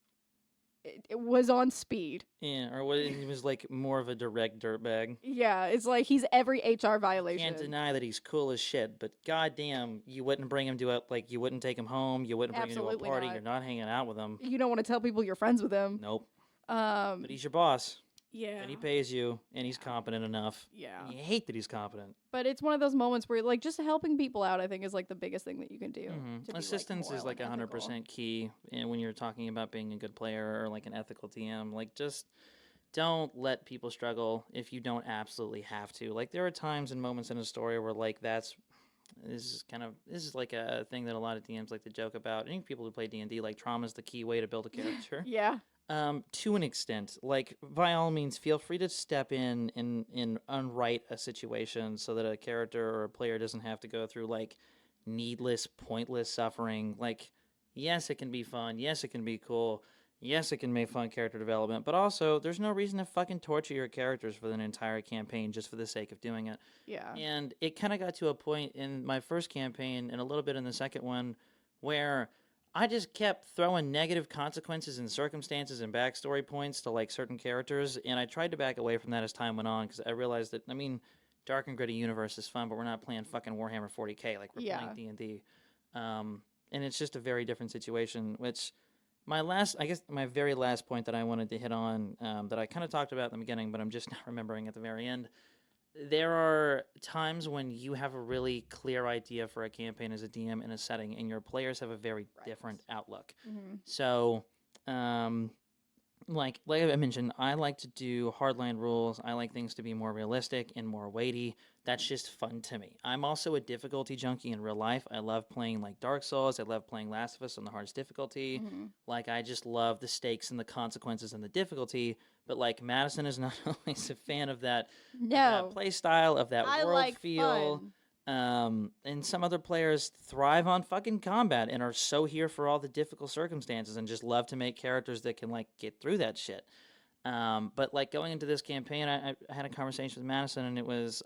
It was on speed. Yeah, or he was like more of a direct dirtbag. Yeah, it's like he's every HR violation. Can't deny that he's cool as shit, but goddamn, you wouldn't bring him to you wouldn't take him home, you wouldn't bring him to a party, you're not hanging out with him. You don't want to tell people you're friends with him. Nope. But he's your boss. Yeah. And he pays you, and he's competent enough. Yeah. And you hate that he's competent. But it's one of those moments where, like, just helping people out, I think, is, like, the biggest thing that you can do. Assistance is, like, 100% key. And when you're talking about being a good player or, like, an ethical TM, like, just don't let people struggle if you don't absolutely have to. Like, there are times and moments in a story where, like, this is like a thing that a lot of DMs like to joke about. I think people who play D&D, like, trauma is the key way to build a character. Yeah. To an extent, like, by all means, feel free to step in and unwrite a situation so that a character or a player doesn't have to go through, like, needless, pointless suffering. Like, yes, it can be fun. Yes, it can be cool. Yes, it can make fun character development. But also, there's no reason to fucking torture your characters for an entire campaign just for the sake of doing it. Yeah. And it kind of got to a point in my first campaign and a little bit in the second one where I just kept throwing negative consequences and circumstances and backstory points to, like, certain characters, and I tried to back away from that as time went on, because I realized that, I mean, Dark and Gritty Universe is fun, but we're not playing fucking Warhammer 40k, like, we're playing D&D. And it's just a very different situation, which my very last point that I wanted to hit on, that I kind of talked about in the beginning, but I'm just not remembering at the very end. There are times when you have a really clear idea for a campaign as a DM in a setting, and your players have a very different outlook. So, like I mentioned, I like to do hardline rules. I like things to be more realistic and more weighty. That's just fun to me. I'm also a difficulty junkie in real life. I love playing, like, Dark Souls. I love playing Last of Us on the hardest difficulty. Like, I just love the stakes and the consequences and the difficulty. But, like, Madison is not always a fan of that, play style, of that world feel. And some other players thrive on fucking combat and are so here for all the difficult circumstances and just love to make characters that can, like, get through that shit. But, like, going into this campaign, I had a conversation with Madison, and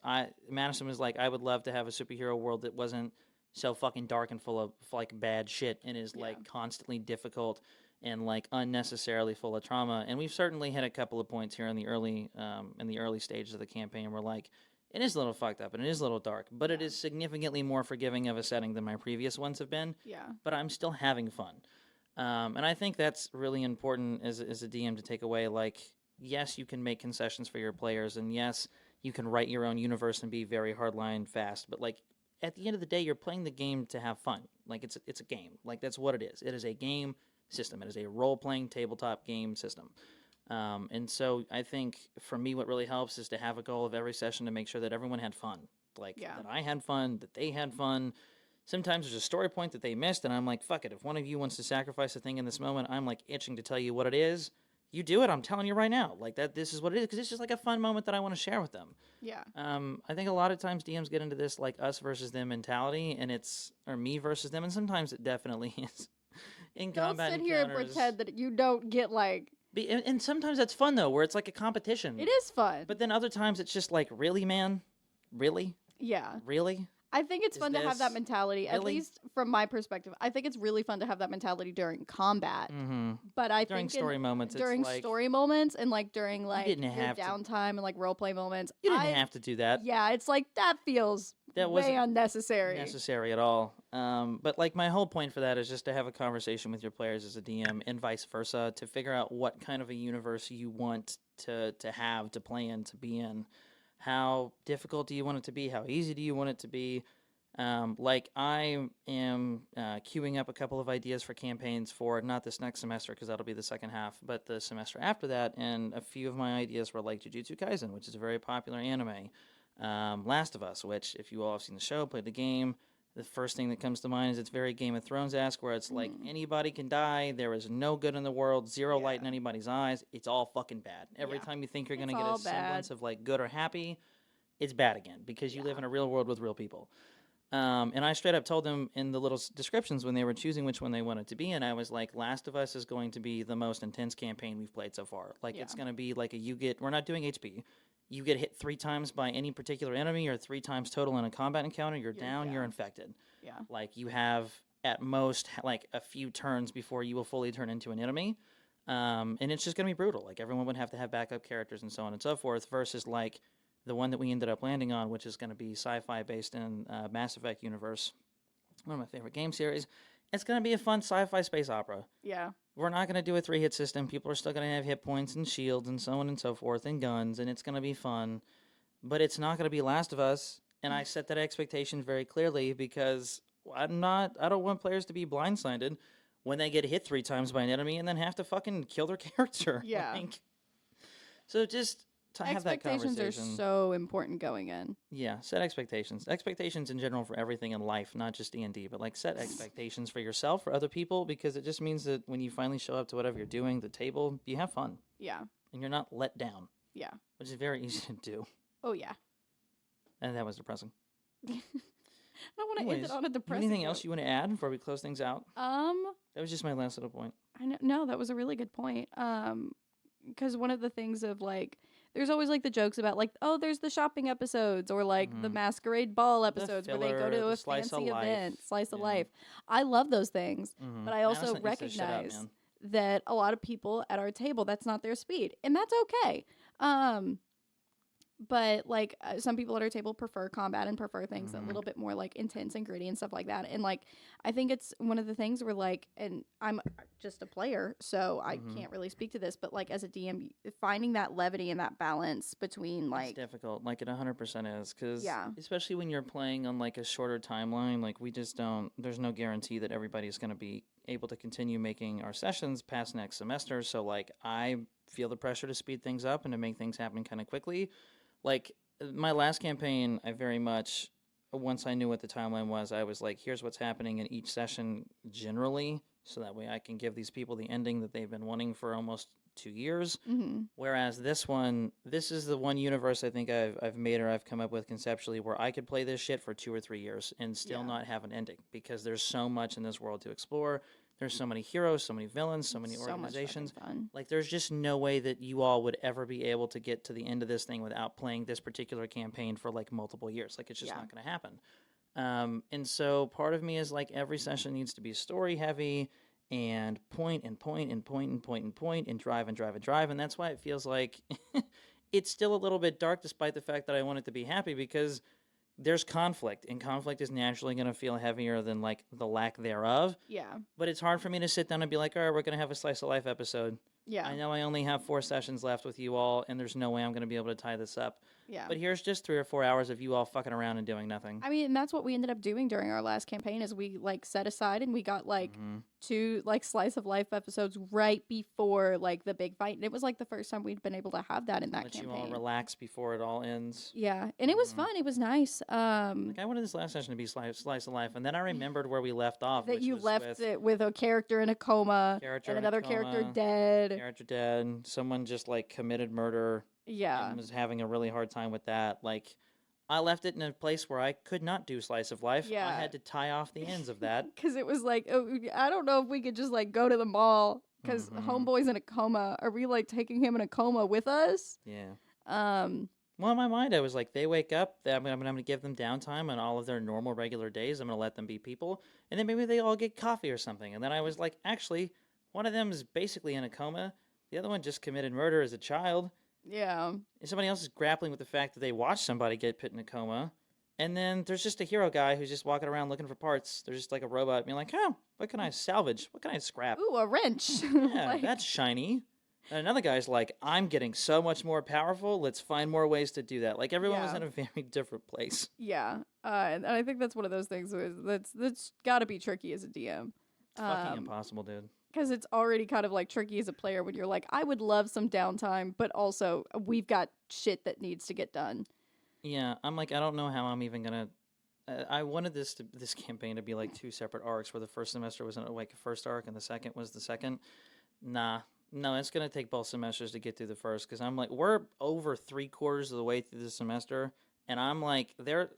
Madison was like, I would love to have a superhero world that wasn't so fucking dark and full of, like, bad shit and is, like, constantly difficult and like unnecessarily full of trauma. And we've certainly hit a couple of points here in the early stages of the campaign where like it is a little fucked up and it is a little dark, but it is significantly more forgiving of a setting than my previous ones have been. Yeah. But I'm still having fun. And I think that's really important as a DM to take away. Like, yes, you can make concessions for your players, and yes, you can write your own universe and be very hardline fast. But like at the end of the day, you're playing the game to have fun. Like it's a game. Like that's what it is. It is a game system. It is a role playing tabletop game system. And so I think for me, what really helps is to have a goal of every session to make sure that everyone had fun. Like that I had fun, that they had fun. Sometimes there's a story point that they missed, and I'm like, fuck it. If one of you wants to sacrifice a thing in this moment, I'm like itching to tell you what it is. You do it. I'm telling you right now. Like that. This is what it is because it's just like a fun moment that I want to share with them. Yeah. I think a lot of times DMs get into this like us versus them mentality, and or me versus them, and sometimes it definitely is. In Don't combat sit here and pretend that you don't get like. And sometimes that's fun though, where it's like a competition. It is fun. But then other times it's just like, really, man, really, yeah, really. I think it's fun to have that mentality, at least from my perspective. I think it's really fun to have that mentality during combat. Mm-hmm. But I during think story moments, during it's like, story moments and like during like didn't your have downtime and like role play moments, you didn't have to do that. Yeah, it's like that feels That way wasn't unnecessary. Necessary at all. But like my whole point for that is just to have a conversation with your players as a DM and vice versa to figure out what kind of a universe you want to have to play in, to be in. How difficult do you want it to be? How easy do you want it to be? Like I am queuing up a couple of ideas for campaigns for not this next semester because that'll be the second half, but the semester after that. And a few of my ideas were like Jujutsu Kaisen, which is a very popular anime. Last of Us, which if you all have seen the show, played the game, the first thing that comes to mind is it's very Game of Thrones-esque, where it's like anybody can die, there is no good in the world, zero light in anybody's eyes, it's all fucking bad. Every time you think you're going to get a semblance of like good or happy, it's bad again because you live in a real world with real people. And I straight up told them in the little descriptions when they were choosing which one they wanted to be in, I was like, Last of Us is going to be the most intense campaign we've played so far. Like, it's going to be like we're not doing HP. You get hit 3 times by any particular enemy or 3 times total in a combat encounter, you're down, you're infected. Yeah. Like, you have at most like a few turns before you will fully turn into an enemy. And it's just going to be brutal. Like, everyone would have to have backup characters and so on and so forth versus like the one that we ended up landing on, which is going to be sci-fi based in Mass Effect universe, one of my favorite game series. It's going to be a fun sci-fi space opera. Yeah. We're not going to do a 3-hit system. People are still going to have hit points and shields and so on and so forth and guns, and it's going to be fun. But it's not going to be Last of Us, and I set that expectation very clearly because I don't want players to be blindsided when they get hit 3 times by an enemy and then have to fucking kill their character. Yeah. So just to have that conversation. Expectations are so important going in. Yeah, set expectations. Expectations in general for everything in life, not just D&D, but like set expectations for yourself, for other people, because it just means that when you finally show up to whatever you're doing, the table, you have fun. Yeah. And you're not let down. Yeah. Which is very easy to do. Oh, yeah. And that was depressing. I don't want to end it on a depressing Anything note. else you want to add before we close things out? That was just my last little point. I know. No, that was a really good point. Because one of the things of like, there's always like the jokes about like, oh, there's the shopping episodes or like the masquerade ball episodes where they go to a fancy event, slice of life. I love those things, but I also recognize that a lot of people at our table, that's not their speed, and that's okay. But like some people at our table prefer combat and prefer things a little bit more like intense and gritty and stuff like that. And like I think it's one of the things where like, and I'm just a player, so I can't really speak to this, but like as a DM, finding that levity and that balance between like it's difficult, like it 100% is, because especially when you're playing on like a shorter timeline, like we just don't. There's no guarantee that everybody's going to be able to continue making our sessions past next semester. So like I feel the pressure to speed things up and to make things happen kind of quickly. Like, my last campaign, I very much, once I knew what the timeline was, I was like, here's what's happening in each session generally, so that way I can give these people the ending that they've been wanting for almost 2 years. Whereas this is the one universe I think I've made or I've come up with conceptually where I could play this shit for 2 or 3 years and still not have an ending, because there's so much in this world to explore. There's so many heroes, so many villains, so many organizations. Like, there's just no way that you all would ever be able to get to the end of this thing without playing this particular campaign for, like, multiple years. Like, it's just not going to happen. And so part of me is, like, every session needs to be story-heavy, and point and point and point and point and point and drive and drive and drive. And that's why it feels like it's still a little bit dark, despite the fact that I want it to be happy, because there's conflict, and conflict is naturally going to feel heavier than like the lack thereof. Yeah. But it's hard for me to sit down and be like, all right, we're going to have a slice of life episode. Yeah. I know I only have 4 sessions left with you all, and there's no way I'm going to be able to tie this up. Yeah. But here's just 3 or 4 hours of you all fucking around and doing nothing. I mean, and that's what we ended up doing during our last campaign is we like set aside and we got like 2 like slice of life episodes right before like the big fight. And it was like the first time we'd been able to have that in that Let campaign. you all relax before it all ends. Yeah. And it was fun. It was nice. Like I wanted this last session to be slice of life, and then I remembered where we left off. That which you was left it with a character in a coma and another character dead. Character dead. Someone just like committed murder. Yeah. And was having a really hard time with that. Like, I left it in a place where I could not do slice of life. Yeah. I had to tie off the ends of that. Because it was like, oh, I don't know if we could just like go to the mall because homeboy's in a coma. Are we like taking him in a coma with us? Yeah. Well, in my mind, I was like, they wake up. I'm going to give them downtime on all of their normal, regular days. I'm going to let them be people. And then maybe they all get coffee or something. And then I was like, actually, one of them is basically in a coma. The other one just committed murder as a child. Yeah. And somebody else is grappling with the fact that they watched somebody get put in a coma. And then there's just a hero guy who's just walking around looking for parts. There's just like a robot being like, oh, what can I salvage? What can I scrap? Ooh, a wrench. Yeah, Like- that's shiny. And another guy's like, I'm getting so much more powerful. Let's find more ways to do that. Like everyone was Yeah. in a very different place. Yeah. And I think that's one of those things that's got to be tricky as a DM. It's fucking impossible, dude. Because it's already kind of like tricky as a player when you're like, I would love some downtime, but also we've got shit that needs to get done. Yeah, I'm like, I don't know how I'm even gonna. I wanted this campaign to be like 2 separate arcs, where the first semester was like a first arc and the second was the second. No, it's gonna take both semesters to get through the first, because I'm like, we're over 3/4 of the way through the semester, and I'm like, there's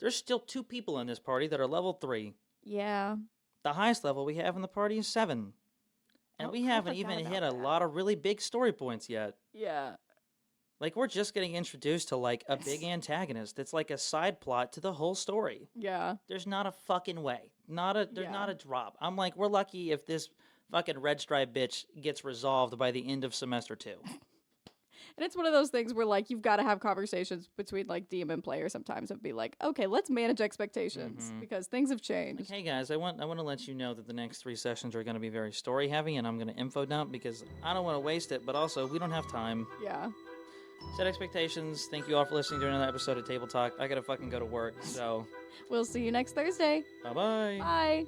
still 2 people in this party that are level 3. Yeah. The highest level we have in the party is 7. And we haven't even hit a lot of really big story points yet. Yeah. Like, we're just getting introduced to, like, a big antagonist. It's like a side plot to the whole story. Yeah. There's not a fucking way. There's not a drop. I'm like, we're lucky if this fucking red stripe bitch gets resolved by the end of semester 2. And it's one of those things where, like, you've got to have conversations between, like, DM and player sometimes and be like, okay, let's manage expectations because things have changed. Like, hey, guys, I want to let you know that the next 3 sessions are going to be very story heavy, and I'm going to info dump because I don't want to waste it, but also we don't have time. Yeah. Set expectations. Thank you all for listening to another episode of Table Talk. I got to fucking go to work, so... We'll see you next Thursday. Bye-bye. Bye.